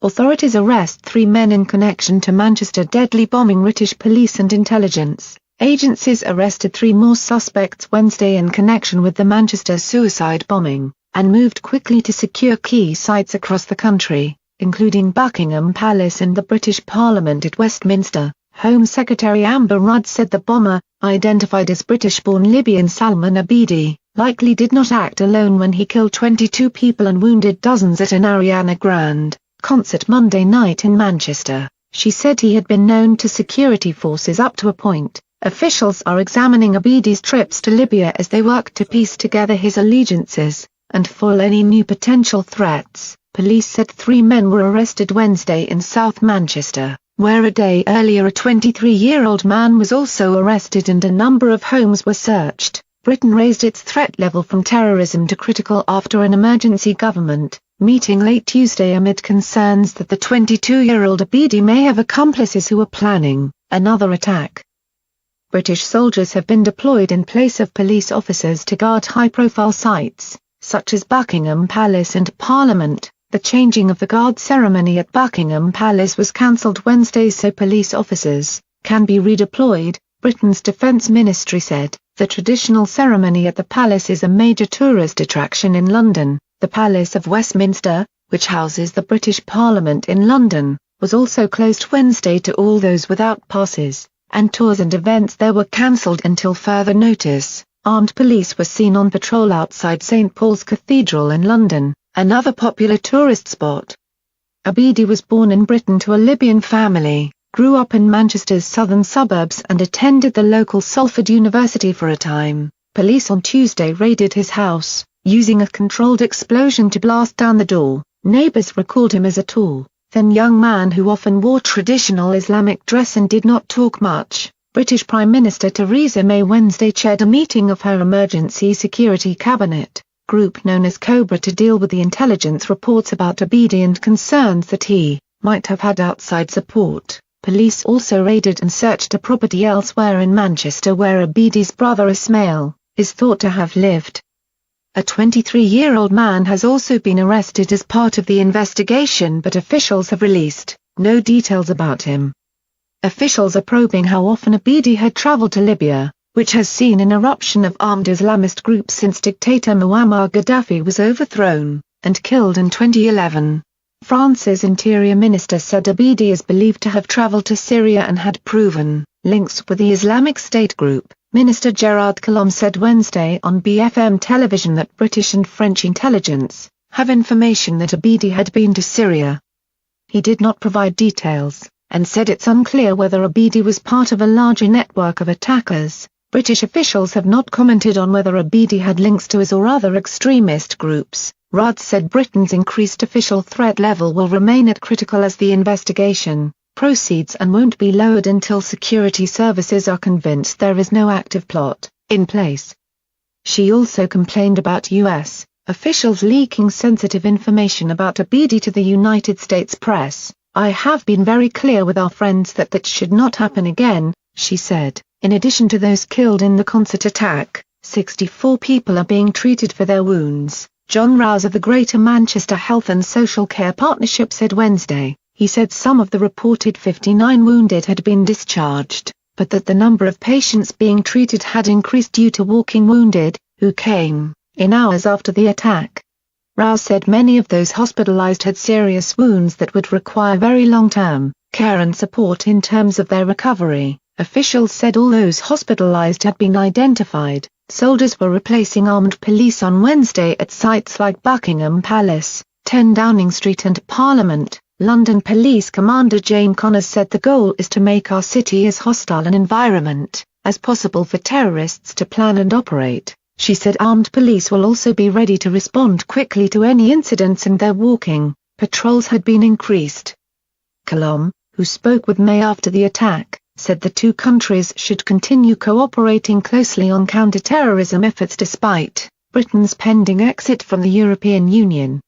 Authorities arrest 3 men in connection to Manchester deadly bombing. British police and intelligence agencies arrested 3 more suspects Wednesday in connection with the Manchester suicide bombing, and moved quickly to secure key sites across the country, including Buckingham Palace and the British Parliament at Westminster. Home Secretary Amber Rudd said the bomber, identified as British-born Libyan Salman Abedi, likely did not act alone when he killed 22 people and wounded dozens at an Ariana Grande concert Monday night in Manchester. She said he had been known to security forces up to a point. Officials are examining Abedi's trips to Libya as they work to piece together his allegiances and foil any new potential threats. Police said 3 men were arrested Wednesday in South Manchester, where a day earlier a 23-year-old man was also arrested and a number of homes were searched. Britain raised its threat level from terrorism to critical after an emergency government meeting late Tuesday amid concerns that the 22-year-old Abedi may have accomplices who are planning another attack. British soldiers have been deployed in place of police officers to guard high-profile sites, such as Buckingham Palace and Parliament. The changing of the guard ceremony at Buckingham Palace was cancelled Wednesday so police officers can be redeployed, Britain's Defence Ministry said. The traditional ceremony at the palace is a major tourist attraction in London. The Palace of Westminster, which houses the British Parliament in London, was also closed Wednesday to all those without passes, and tours and events there were cancelled until further notice. Armed police were seen on patrol outside St Paul's Cathedral in London, another popular tourist spot. Abedi was born in Britain to a Libyan family, grew up in Manchester's southern suburbs and attended the local Salford University for a time. Police on Tuesday raided his house, using a controlled explosion to blast down the door. Neighbours recalled him as a tall, thin young man who often wore traditional Islamic dress and did not talk much. British Prime Minister Theresa May Wednesday chaired a meeting of her Emergency Security Cabinet group known as Cobra to deal with the intelligence reports about Abedi and concerns that he might have had outside support. Police also raided and searched a property elsewhere in Manchester where Abedi's brother Ismail is thought to have lived. A 23-year-old man has also been arrested as part of the investigation, but officials have released no details about him. Officials are probing how often Abedi had traveled to Libya, which has seen an eruption of armed Islamist groups since dictator Muammar Gaddafi was overthrown and killed in 2011. France's Interior Minister said Abedi is believed to have traveled to Syria and had proven links with the Islamic State group. Minister Gerard Collomb said Wednesday on BFM television that British and French intelligence have information that Abedi had been to Syria. He did not provide details, and said it's unclear whether Abedi was part of a larger network of attackers. British officials have not commented on whether Abedi had links to IS or other extremist groups. Rudd said Britain's increased official threat level will remain at critical as the investigation proceeds and won't be lowered until security services are convinced there is no active plot in place. She also complained about U.S. officials leaking sensitive information about Abedi to the United States press. "I have been very clear with our friends that should not happen again," she said. In addition to those killed in the concert attack, 64 people are being treated for their wounds. John Rouse of the Greater Manchester Health and Social Care Partnership said Wednesday. He said some of the reported 59 wounded had been discharged, but that the number of patients being treated had increased due to walking wounded, who came in hours after the attack. Rouse said many of those hospitalized had serious wounds that would require very long-term care and support in terms of their recovery. Officials said all those hospitalized had been identified. Soldiers were replacing armed police on Wednesday at sites like Buckingham Palace, 10 Downing Street and Parliament. London Police Commander Jane Connors said the goal is to make our city as hostile an environment as possible for terrorists to plan and operate. She said armed police will also be ready to respond quickly to any incidents and their walking patrols had been increased. Collomb, who spoke with May after the attack, said the two countries should continue cooperating closely on counter-terrorism efforts despite Britain's pending exit from the European Union.